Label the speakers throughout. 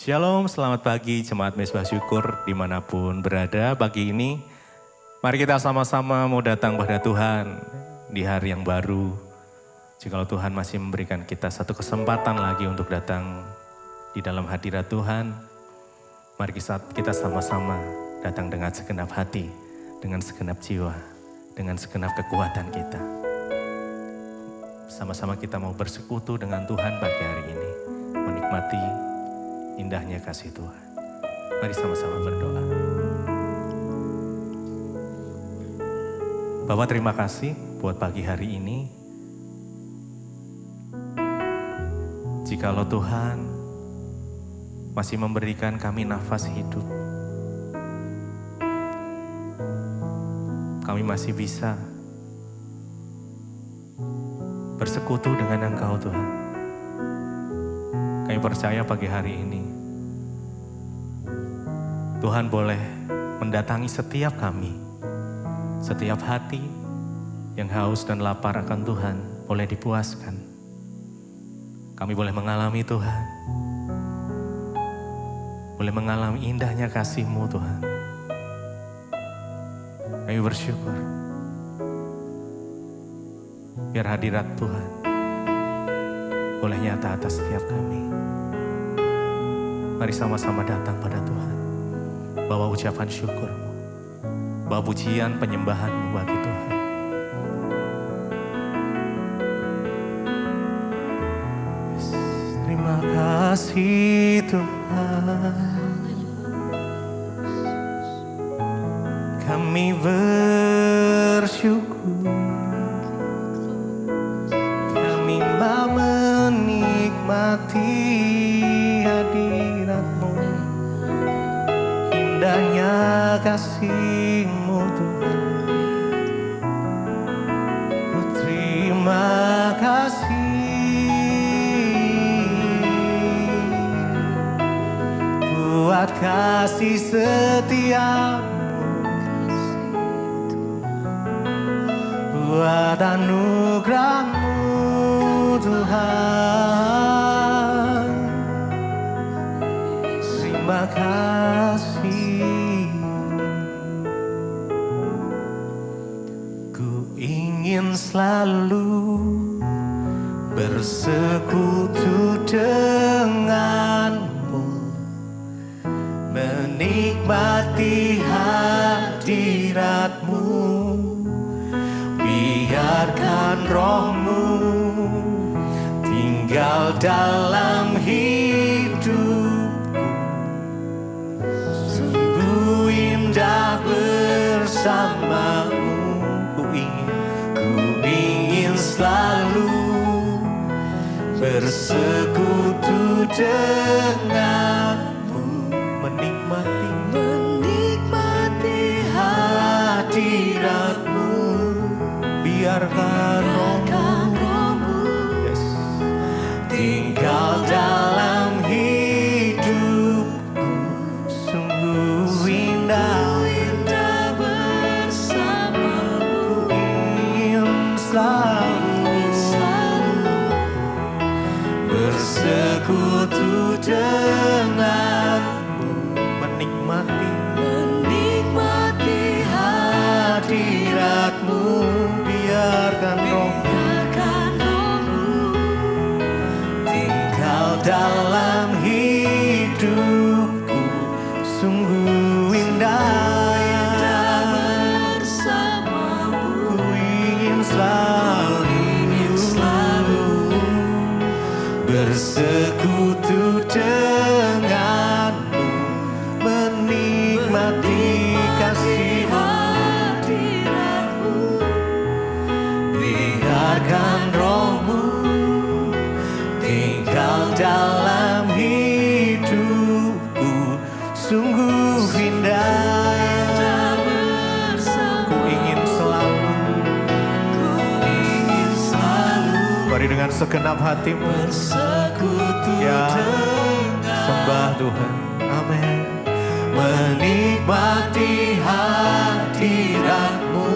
Speaker 1: Shalom, selamat pagi Jemaat Mezbah Syukur dimanapun berada. Pagi ini mari kita sama-sama mau datang pada Tuhan di hari yang baru. Jikalau Tuhan masih memberikan kita satu kesempatan lagi untuk datang di dalam hadirat Tuhan, mari kita sama-sama datang dengan segenap hati, dengan segenap jiwa, dengan segenap kekuatan kita. Sama-sama kita mau bersekutu dengan Tuhan pagi hari ini, menikmati indahnya kasih Tuhan. Mari sama-sama berdoa. Bapak, terima kasih buat pagi hari ini. Jikalau Tuhan masih memberikan kami nafas hidup, kami masih bisa bersekutu dengan Engkau Tuhan. Kami percaya pagi hari ini Tuhan boleh mendatangi setiap kami, setiap hati yang haus dan lapar akan Tuhan boleh dipuaskan. Kami boleh mengalami Tuhan, boleh mengalami indahnya kasih-Mu Tuhan. Kami bersyukur biar hadirat Tuhan boleh nyata atas setiap kami. Mari sama-sama datang pada Tuhan, bawa ucapan syukur-Mu, bawa pujian penyembahan-Mu bagi Tuhan. Yes. Terima kasih Tuhan, kami bersyukur, kami mau menikmati hadirat-Mu, indahnya kasih-Mu Tuhan. Ku terima kasih buat kasih setia-Mu, buat anugerah-Mu Tuhan. Terima kasih. Ku ingin selalu bersekutu dengan-Mu, menikmati hadirat-Mu. Biarkan Roh-Mu tinggal dalam hidupku. Sungguh indah bersama-Mu. Ku ingin selalu bersekutu dengan-Mu, menikmati hadirat-Mu. Biarkan Roh-Mu, yes, tinggal dalam hidupku. Sungguh indah bersama-Mu. Ku ingin selalu bersekutu dengan-Mu, menikmati hadirat-Mu. Biarkan Roh-Mu tinggal dalam hidupku. Sungguh indah bersama-Mu. Ku ingin selalu bersekutu dengan-Mu, menikmati kasih-Mu. Biarkan Roh-Mu tinggal dalam hidupku. Sungguh indah bersama. Ku ingin selalu. Mari dengan segenap hatimu bersekutu, ya, sembah Tuhan. Amin. Menikmati hadirat-Mu.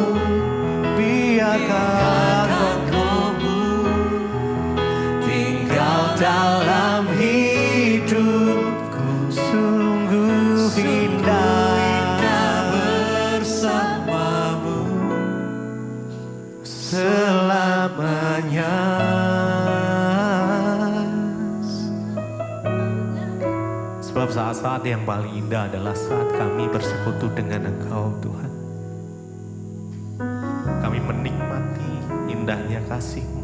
Speaker 1: Biarkan Roh-Mu tinggal dalam hidupku. selamanya. Sebab saat-saat yang paling indah adalah saat kami bersekutu dengan Engkau Tuhan. Kami menikmati indahnya kasih-Mu.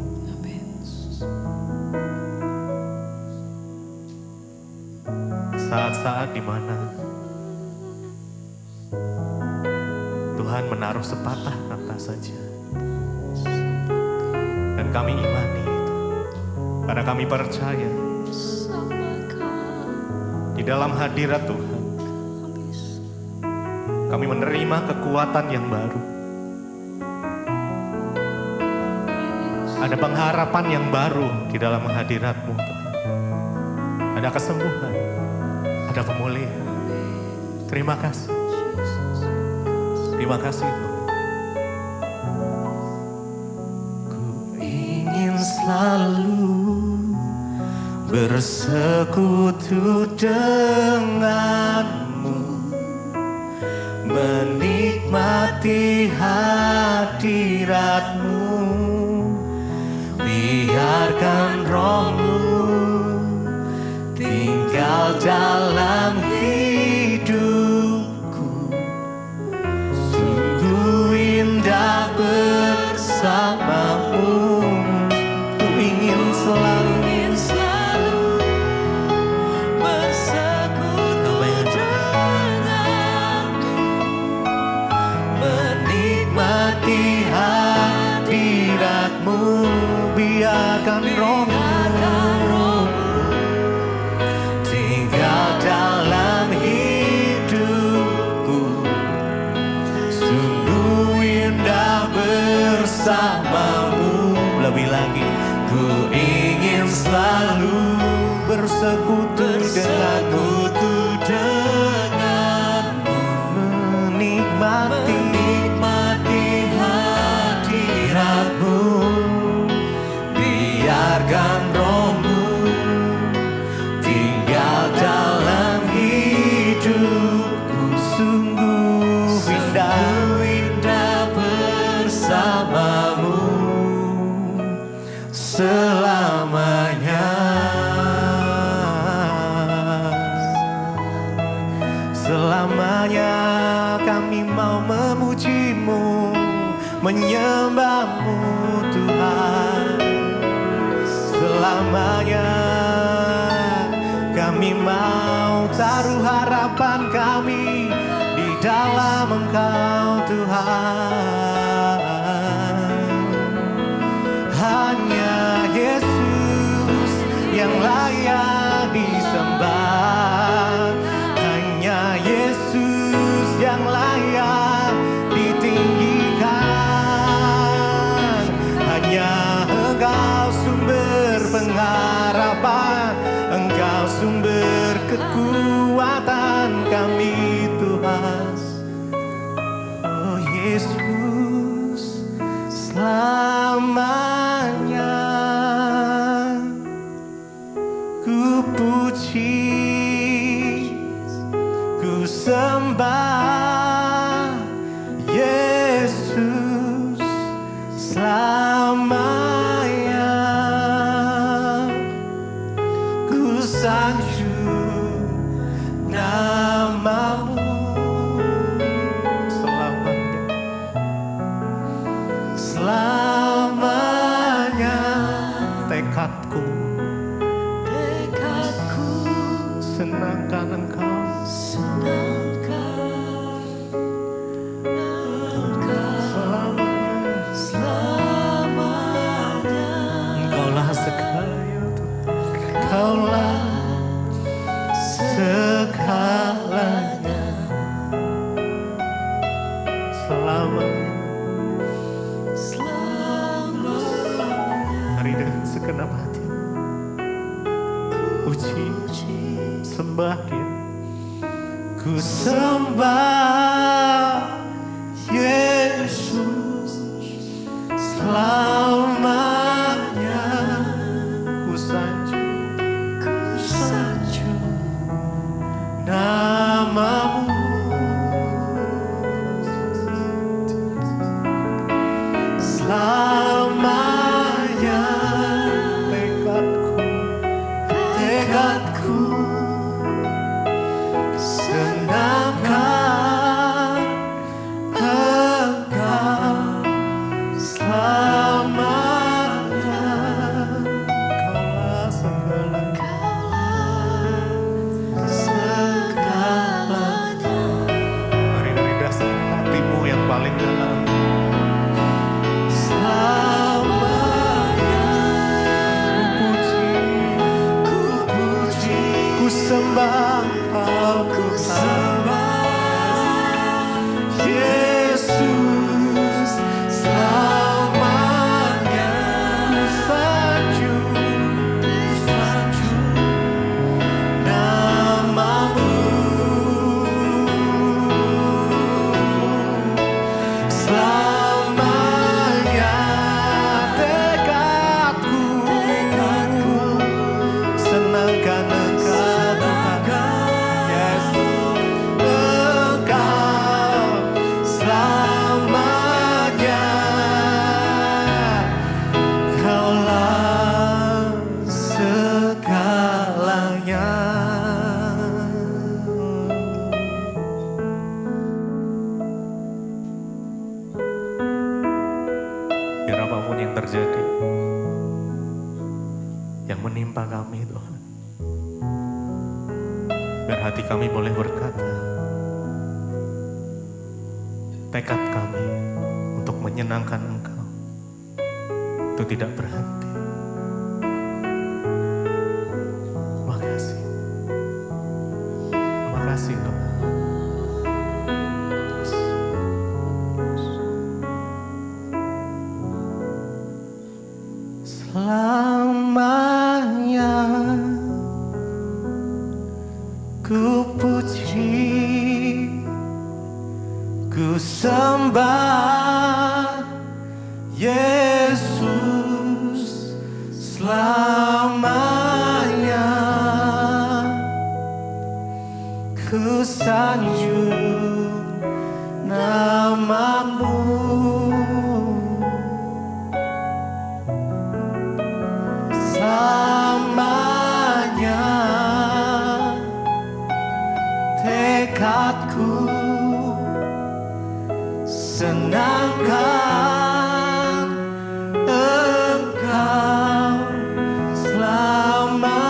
Speaker 1: Saat-saat di mana Tuhan menaruh sepatah kata saja. Dan kami imani itu. Karena kami percaya di dalam hadirat Tuhan kami menerima kekuatan yang baru. Ada pengharapan yang baru di dalam hadirat-Mu Tuhan. Ada kesembuhan, ada pemulihan. Terima kasih. Terima kasih Tuhan. Ku ingin selalu bersekutu denganmu, menikmati hadiratmu, biarkan rohmu tinggal dalam hidupku, sungguh indah bersamamu. Ku ingin selalu biarkan rohmu tinggal dalam hidupku, sungguh indah bersamamu. Lebih lagi, ku ingin selalu bersekutu denganmu, menikmati hadiratmu, biarkan rohmu tinggal dalam hidupku, sungguh indah bersamamu selamanya. Selamanya kami mau memuji-Mu, menyembah-Mu Tuhan. Selamanya kami mau taruh harapan kami di dalam Engkau Tuhan. Hanya Yesus yang layak disembah, hanya Yesus yang layak ditinggikan. Hanya Engkau sumber pengharapan, Engkau sumber kekuatan kami Tuhan. Oh Yesus, selamanya ku puji, ku sembah Yesus selamanya. Ku sanjung nama-Mu selamanya, selamanya. Tekadku senangkan Engkau, selamanya. Engkaulah segalanya Tuhan, Engkaulah segalanya selamanya. Mari dengan segenap hati puji, sembah Dia. Ku sembah Yesus selamanya. Ku sanjung nama-Mu selamanya. yang menimpa kami Tuhan. Biar hati kami boleh berkata, tekad kami untuk menyenangkan Engkau itu tidak berhenti. Terima kasih. Terima kasih Tuhan. Selamanya ku puji, ku sembah Yesus selamanya. Ku sanjung nama-Mu. Selamanya tekadku senangkan Engkau selamanya.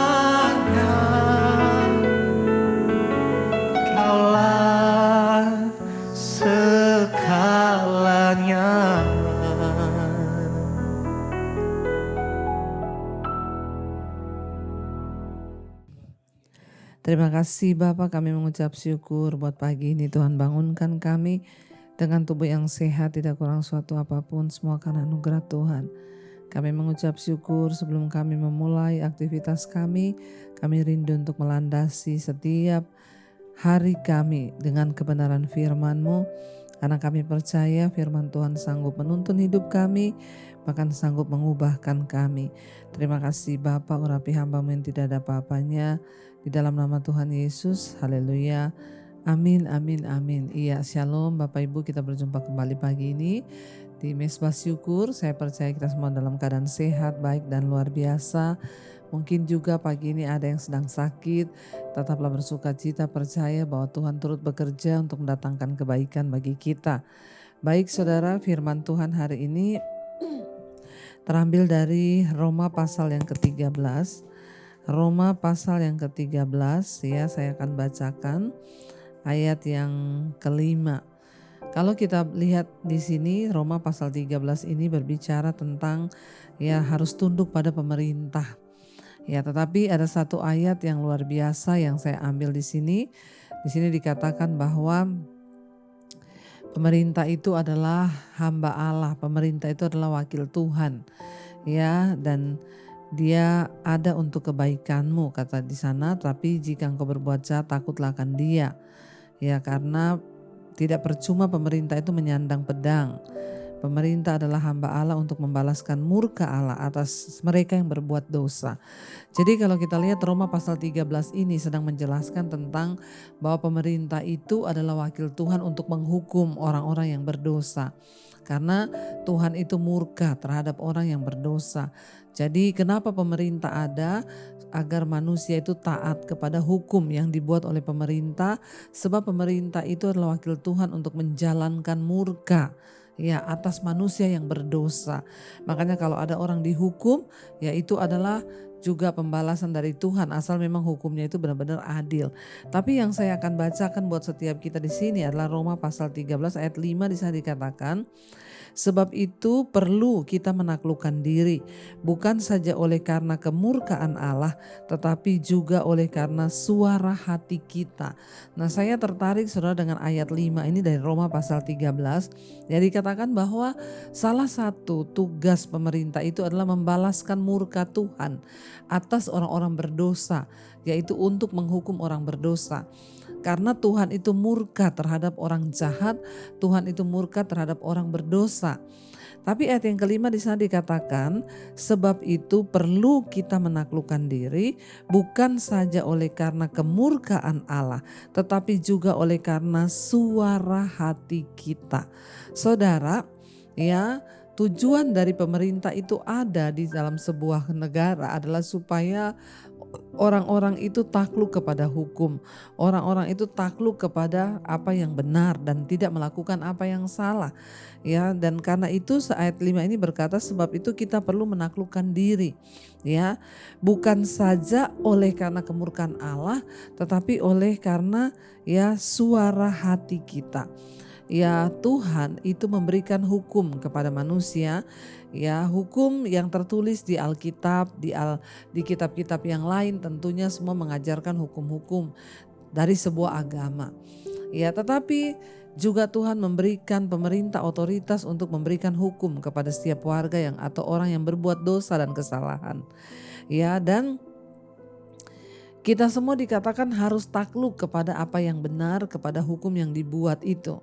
Speaker 1: Kaulah segalanya.
Speaker 2: Terima kasih Bapak, kami mengucap syukur buat pagi ini. Tuhan bangunkan kami dengan tubuh yang sehat, tidak kurang suatu apapun, semua karena anugerah Tuhan. Kami mengucap syukur sebelum kami memulai aktivitas kami rindu untuk melandasi setiap hari kami dengan kebenaran firman-Mu. Karena kami percaya firman Tuhan sanggup menuntun hidup kami, bahkan sanggup mengubahkan kami. Terima kasih Bapa, urapi hamba-Mu yang tidak ada apa-apanya. Di dalam nama Tuhan Yesus, haleluya, amin, amin, amin. Iya, shalom Bapak Ibu, kita berjumpa kembali pagi ini di Mesbah Syukur. Saya percaya kita semua dalam keadaan sehat, baik dan luar biasa. Mungkin juga pagi ini ada yang sedang sakit, tetaplah bersukacita, percaya bahwa Tuhan turut bekerja untuk mendatangkan kebaikan bagi kita. Baik saudara, firman Tuhan hari ini terambil dari Roma pasal yang ke-13. Roma pasal yang ke-13 ya, saya akan bacakan ayat yang ke-5. Kalau kita lihat di sini Roma pasal 13 ini berbicara tentang ya harus tunduk pada pemerintah. Ya, tetapi ada satu ayat yang luar biasa yang saya ambil di sini. Di sini dikatakan bahwa pemerintah itu adalah hamba Allah, pemerintah itu adalah wakil Tuhan. Ya, dan dia ada untuk kebaikanmu, kata di sana. Tapi jika engkau berbuat jahat, takutlah akan dia. Ya, karena tidak percuma pemerintah itu menyandang pedang. Pemerintah adalah hamba Allah untuk membalaskan murka Allah atas mereka yang berbuat dosa. Jadi kalau kita lihat Roma pasal 13 ini sedang menjelaskan tentang bahwa pemerintah itu adalah wakil Tuhan untuk menghukum orang-orang yang berdosa. Karena Tuhan itu murka terhadap orang yang berdosa. Jadi kenapa pemerintah ada? Agar manusia itu taat kepada hukum yang dibuat oleh pemerintah. Sebab pemerintah itu adalah wakil Tuhan untuk menjalankan murka ya atas manusia yang berdosa. Makanya kalau ada orang dihukum, ya itu adalah juga pembalasan dari Tuhan, asal memang hukumnya itu benar-benar adil. Tapi yang saya akan bacakan buat setiap kita di sini adalah Roma pasal 13 ayat 5. Di sana dikatakan, sebab itu perlu kita menaklukkan diri, bukan saja oleh karena kemurkaan Allah, tetapi juga oleh karena suara hati kita. Nah, saya tertarik saudara dengan ayat 5 ini dari Roma pasal 13. Jadi dikatakan bahwa salah satu tugas pemerintah itu adalah membalaskan murka Tuhan atas orang-orang berdosa, yaitu untuk menghukum orang berdosa. Karena Tuhan itu murka terhadap orang jahat, Tuhan itu murka terhadap orang berdosa. Tapi ayat yang kelima di sana dikatakan, sebab itu perlu kita menaklukkan diri, bukan saja oleh karena kemurkaan Allah, tetapi juga oleh karena suara hati kita. Saudara, ya, Tujuan dari pemerintah itu ada di dalam sebuah negara adalah supaya orang-orang itu takluk kepada hukum. Orang-orang itu takluk kepada apa yang benar dan tidak melakukan apa yang salah. Ya, dan karena itu ayat 5 ini berkata, sebab itu kita perlu menaklukkan diri. Ya, bukan saja oleh karena kemurkaan Allah, tetapi oleh karena ya suara hati kita. Ya, Tuhan itu memberikan hukum kepada manusia, ya hukum yang tertulis di Alkitab, di kitab-kitab yang lain tentunya semua mengajarkan hukum-hukum dari sebuah agama. Ya, tetapi juga Tuhan memberikan pemerintah otoritas untuk memberikan hukum kepada setiap warga yang atau orang yang berbuat dosa dan kesalahan. Ya, dan kita semua dikatakan harus takluk kepada apa yang benar, kepada hukum yang dibuat itu.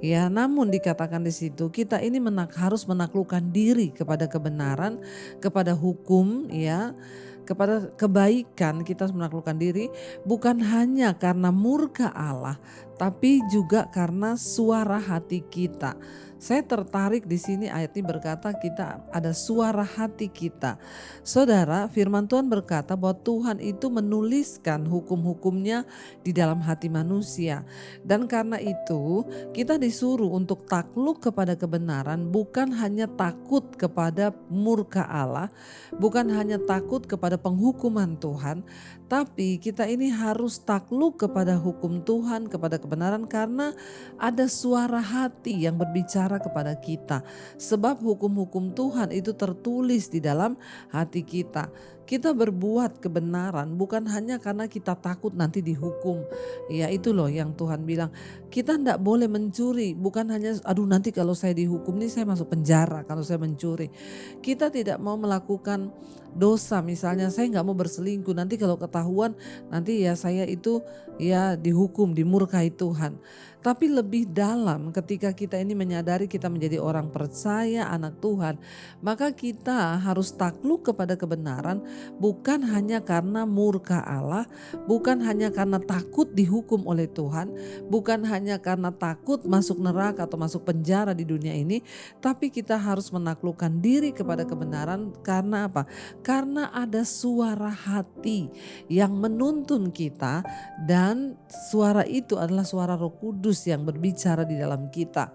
Speaker 2: Ya, namun dikatakan di situ kita ini harus menaklukkan diri kepada kebenaran, kepada hukum, ya, kepada kebaikan. Kita harus menaklukkan diri bukan hanya karena murka Allah, tapi juga karena suara hati kita. Saya tertarik di sini ayat ini berkata kita ada suara hati kita. Saudara, firman Tuhan berkata bahwa Tuhan itu menuliskan hukum-hukumnya di dalam hati manusia. Dan karena itu kita disuruh untuk takluk kepada kebenaran, bukan hanya takut kepada murka Allah, bukan hanya takut kepada penghukuman Tuhan, tapi kita ini harus takluk kepada hukum Tuhan, kepada kebenaran karena ada suara hati yang berbicara kepada kita. Sebab hukum-hukum Tuhan itu tertulis di dalam hati kita. Kita berbuat kebenaran bukan hanya karena kita takut nanti dihukum. Ya, itu loh yang Tuhan bilang. Kita tidak boleh mencuri, bukan hanya aduh nanti kalau saya dihukum nih saya masuk penjara kalau saya mencuri. Kita tidak mau melakukan dosa, misalnya saya nggak mau berselingkuh, nanti kalau ketahuan nanti ya saya itu ya dihukum, dimurkai Tuhan. Tapi lebih dalam ketika kita ini menyadari kita menjadi orang percaya, anak Tuhan, maka kita harus takluk kepada kebenaran bukan hanya karena murka Allah, bukan hanya karena takut dihukum oleh Tuhan, bukan hanya karena takut masuk neraka atau masuk penjara di dunia ini, tapi kita harus menaklukkan diri kepada kebenaran karena apa? Karena ada suara hati yang menuntun kita dan suara itu adalah suara Roh Kudus yang berbicara di dalam kita.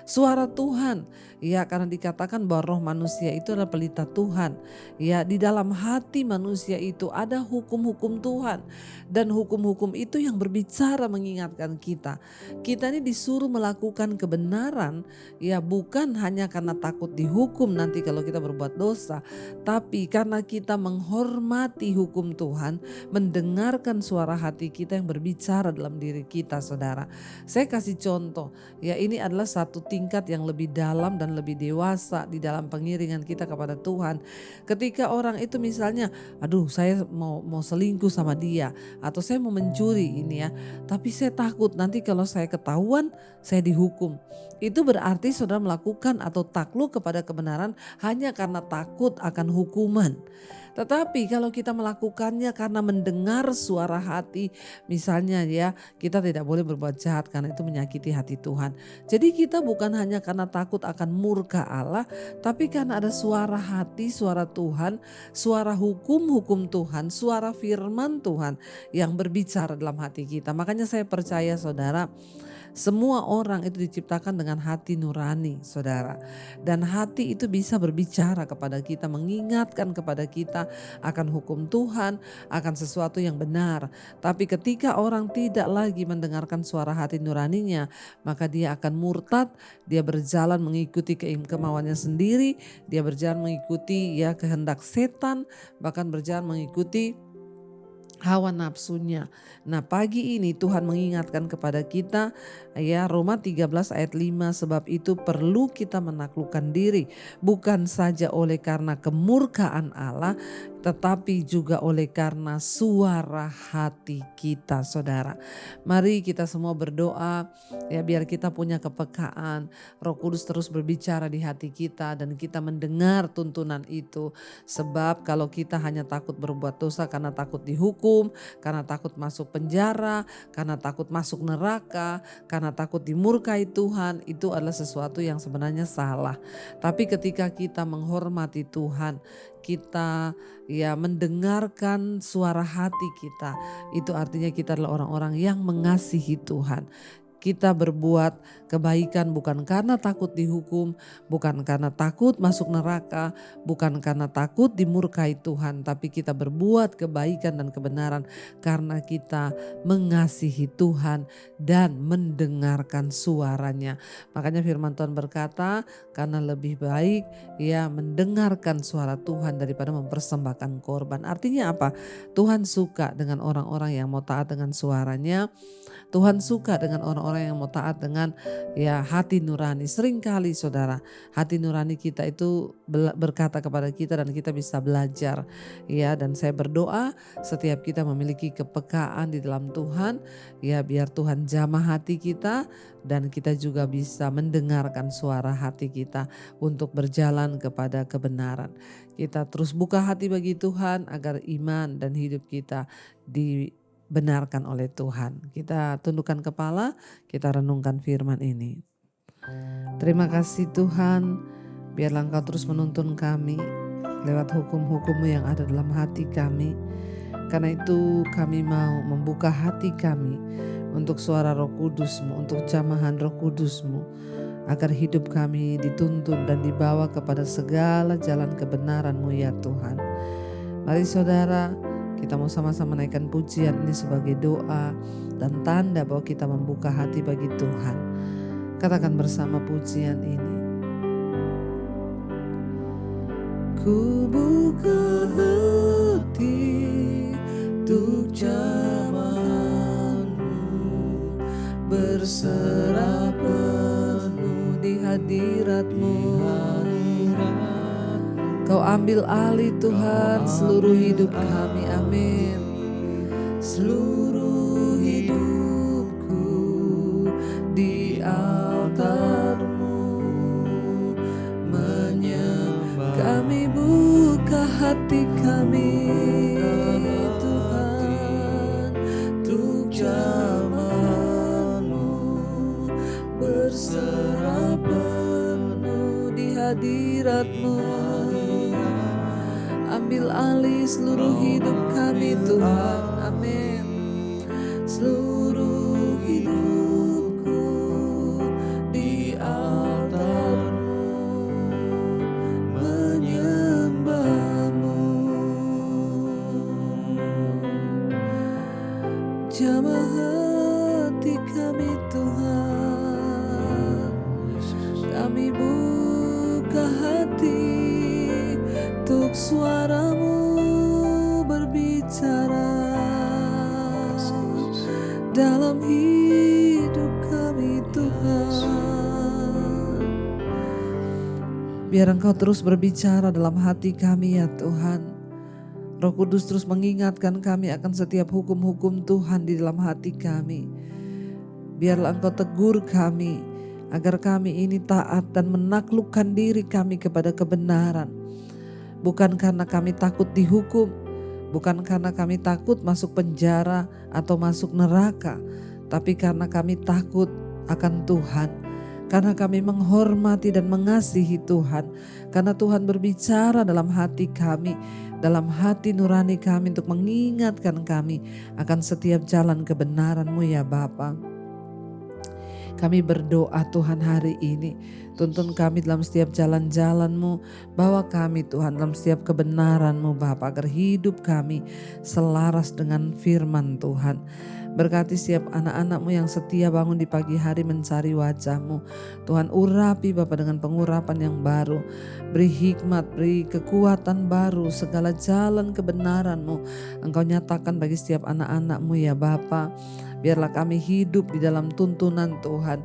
Speaker 2: Suara Tuhan, ya, karena dikatakan bahwa roh manusia itu adalah pelita Tuhan. Ya, di dalam hati manusia itu ada hukum-hukum Tuhan dan hukum-hukum itu yang berbicara mengingatkan kita. Kita ini disuruh melakukan kebenaran, ya, bukan hanya karena takut dihukum nanti kalau kita berbuat dosa, tapi karena kita menghormati hukum Tuhan, mendengarkan suara hati kita yang berbicara dalam diri kita, saudara. Saya kasih contoh, ya, ini adalah satu tingkat yang lebih dalam dan lebih dewasa di dalam pengiringan kita kepada Tuhan. Ketika orang itu misalnya, aduh saya mau selingkuh sama dia atau saya mau mencuri ini ya, tapi saya takut nanti kalau saya ketahuan saya dihukum. Itu berarti saudara melakukan atau takluk kepada kebenaran hanya karena takut akan hukuman. Tetapi kalau kita melakukannya karena mendengar suara hati, misalnya ya, kita tidak boleh berbuat jahat karena itu menyakiti hati Tuhan. Jadi kita bukan hanya karena takut akan murka Allah, tapi karena ada suara hati, suara Tuhan, suara hukum-hukum Tuhan, suara firman Tuhan yang berbicara dalam hati kita. Makanya saya percaya saudara, semua orang itu diciptakan dengan hati nurani, saudara. Dan hati itu bisa berbicara kepada kita, mengingatkan kepada kita akan hukum Tuhan, akan sesuatu yang benar. Tapi ketika orang tidak lagi mendengarkan suara hati nuraninya, maka dia akan murtad, dia berjalan mengikuti kemauannya sendiri, dia berjalan mengikuti ya kehendak setan, bahkan berjalan mengikuti hawa nafsunya. Nah, pagi ini Tuhan mengingatkan kepada kita ya, Roma 13 ayat 5, sebab itu perlu kita menaklukkan diri bukan saja oleh karena kemurkaan Allah tetapi juga oleh karena suara hati kita, saudara. Mari kita semua berdoa ya, biar kita punya kepekaan, Roh Kudus terus berbicara di hati kita dan kita mendengar tuntunan itu. Sebab kalau kita hanya takut berbuat dosa karena takut dihukum, karena takut masuk penjara, karena takut masuk neraka, karena takut dimurkai Tuhan, itu adalah sesuatu yang sebenarnya salah. Tapi ketika kita menghormati Tuhan, kita ya mendengarkan suara hati kita, itu artinya kita adalah orang-orang yang mengasihi Tuhan. Kita berbuat kebaikan bukan karena takut dihukum, bukan karena takut masuk neraka, bukan karena takut dimurkai Tuhan, tapi kita berbuat kebaikan dan kebenaran karena kita mengasihi Tuhan dan mendengarkan suaranya. Makanya firman Tuhan berkata, karena lebih baik ya mendengarkan suara Tuhan daripada mempersembahkan korban. Artinya apa? Tuhan suka dengan orang-orang yang mau taat dengan suaranya. Tuhan suka dengan orang-orang yang mau taat dengan ya hati nurani. Seringkali saudara, hati nurani kita itu berkata kepada kita dan kita bisa belajar. Ya, dan saya berdoa setiap kita memiliki kepekaan di dalam Tuhan, ya biar Tuhan jamah hati kita dan kita juga bisa mendengarkan suara hati kita untuk berjalan kepada kebenaran. Kita terus buka hati bagi Tuhan agar iman dan hidup kita dibenarkan oleh Tuhan. Kita tundukkan kepala, kita renungkan firman ini. Terima kasih Tuhan, biarlah Engkau terus menuntun kami lewat hukum-hukum-Mu yang ada dalam hati kami. Karena itu kami mau membuka hati kami untuk suara Roh Kudus-Mu, untuk jamahan Roh Kudus-Mu, agar hidup kami dituntun dan dibawa kepada segala jalan kebenaran-Mu ya Tuhan. Mari saudara, kita mau sama-sama naikkan pujian ini sebagai doa dan tanda bahwa kita membuka hati bagi Tuhan. Katakan bersama pujian ini. Ku buka hati untuk jamahan-Mu, berserah penuh di hadirat-Mu. Kau ambil alih Tuhan seluruh hidup kami, amin. Seluruh hidupku di altar-Mu menyembah. Kami buka hati kami Tuhan untuk jamahan-Mu, berserah penuh di hadirat-Mu. Ambil alih seluruh hidup kami Tuhan, amin. Seluruh hidupku di altar-Mu menyembah-Mu. Jamah hati kami Tuhan, kami buka hati untuk suara-Mu berbicara dalam hidup kami Tuhan. Biar Engkau terus berbicara dalam hati kami ya Tuhan. Roh Kudus terus mengingatkan kami akan setiap hukum-hukum Tuhan di dalam hati kami. Biarlah Engkau tegur kami agar kami ini taat dan menaklukkan diri kami kepada kebenaran. Bukan karena kami takut dihukum, bukan karena kami takut masuk penjara atau masuk neraka, tapi karena kami takut akan Tuhan, karena kami menghormati dan mengasihi Tuhan, karena Tuhan berbicara dalam hati kami, dalam hati nurani kami untuk mengingatkan kami akan setiap jalan kebenaran-Mu ya Bapa. Kami berdoa Tuhan hari ini, tuntun kami dalam setiap jalan-jalan-Mu, bawa kami Tuhan dalam setiap kebenaran-Mu Bapa, agar hidup kami selaras dengan firman Tuhan. Berkati setiap anak-anak-Mu yang setia bangun di pagi hari mencari wajah-Mu. Tuhan urapi Bapa dengan pengurapan yang baru. Beri hikmat, beri kekuatan baru, segala jalan kebenaran-Mu Engkau nyatakan bagi setiap anak-anak-Mu ya Bapa. Biarlah kami hidup di dalam tuntunan Tuhan.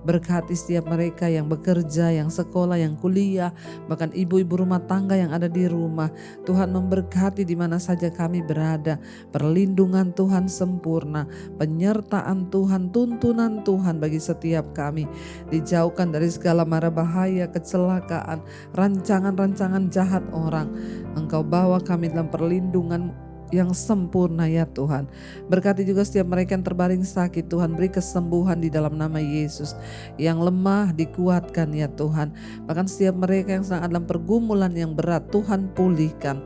Speaker 2: Berkati setiap mereka yang bekerja, yang sekolah, yang kuliah, bahkan ibu-ibu rumah tangga yang ada di rumah. Tuhan memberkati di mana saja kami berada. Perlindungan Tuhan sempurna, penyertaan Tuhan, tuntunan Tuhan bagi setiap kami. Dijauhkan dari segala mara bahaya, kecelakaan, rancangan-rancangan jahat orang. Engkau bawa kami dalam perlindungan yang sempurna ya Tuhan. Berkati juga setiap mereka yang terbaring sakit, Tuhan beri kesembuhan di dalam nama Yesus. Yang lemah dikuatkan ya Tuhan. Bahkan setiap mereka yang sedang dalam pergumulan yang berat, Tuhan pulihkan.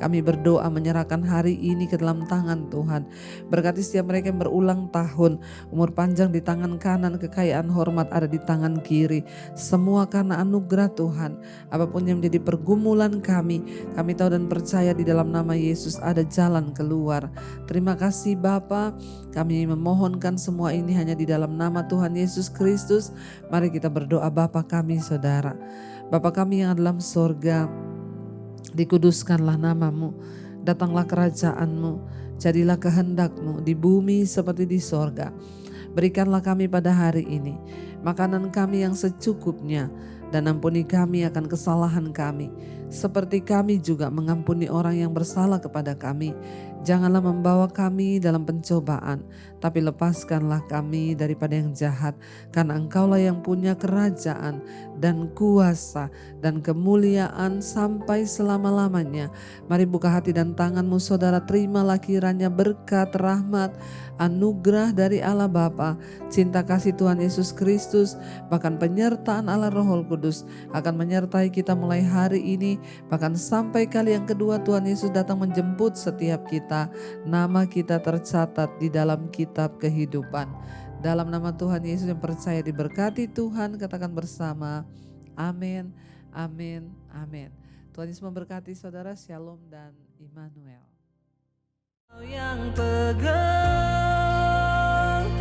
Speaker 2: Kami berdoa menyerahkan hari ini ke dalam tangan Tuhan. Berkati setiap mereka yang berulang tahun, umur panjang di tangan kanan, kekayaan hormat ada di tangan kiri. Semua karena anugerah Tuhan. Apapun yang menjadi pergumulan kami tahu dan percaya di dalam nama Yesus ada jalan keluar. Terima kasih Bapa. Kami memohonkan semua ini hanya di dalam nama Tuhan Yesus Kristus. Mari kita berdoa. Bapa kami saudara, Bapa kami yang dalam sorga, dikuduskanlah namamu, datanglah kerajaanmu, jadilah kehendakmu di bumi seperti di sorga. Berikanlah kami pada hari ini makanan kami yang secukupnya, dan ampuni kami akan kesalahan kami, seperti kami juga mengampuni orang yang bersalah kepada kami. Janganlah membawa kami dalam pencobaan, tapi lepaskanlah kami daripada yang jahat. Karena Engkaulah yang punya kerajaan dan kuasa dan kemuliaan sampai selama-lamanya. Mari buka hati dan tanganmu saudara, terimalah kiranya berkat, rahmat, anugerah dari Allah Bapa, cinta kasih Tuhan Yesus Kristus, bahkan penyertaan Allah Roh Kudus akan menyertai kita mulai hari ini, bahkan sampai kali yang kedua Tuhan Yesus datang menjemput setiap kita. Nama kita tercatat di dalam kitab kehidupan. Dalam nama Tuhan Yesus yang percaya diberkati Tuhan, katakan bersama, amin, amin, amin. Tuhan Yesus memberkati saudara, shalom dan Immanuel. Kau yang pegang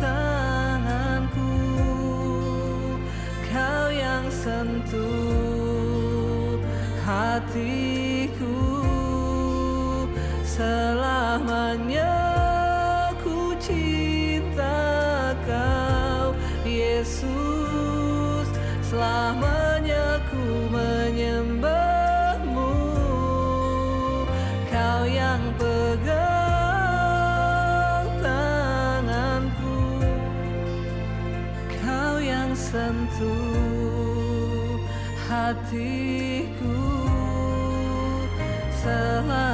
Speaker 2: tanganku, Kau yang sentuh hatiku, selamanya ku cinta Kau Yesus, selamanya ku menyembahmu. Kau yang pegang tanganku, Kau yang sentuh hatiku, selamanya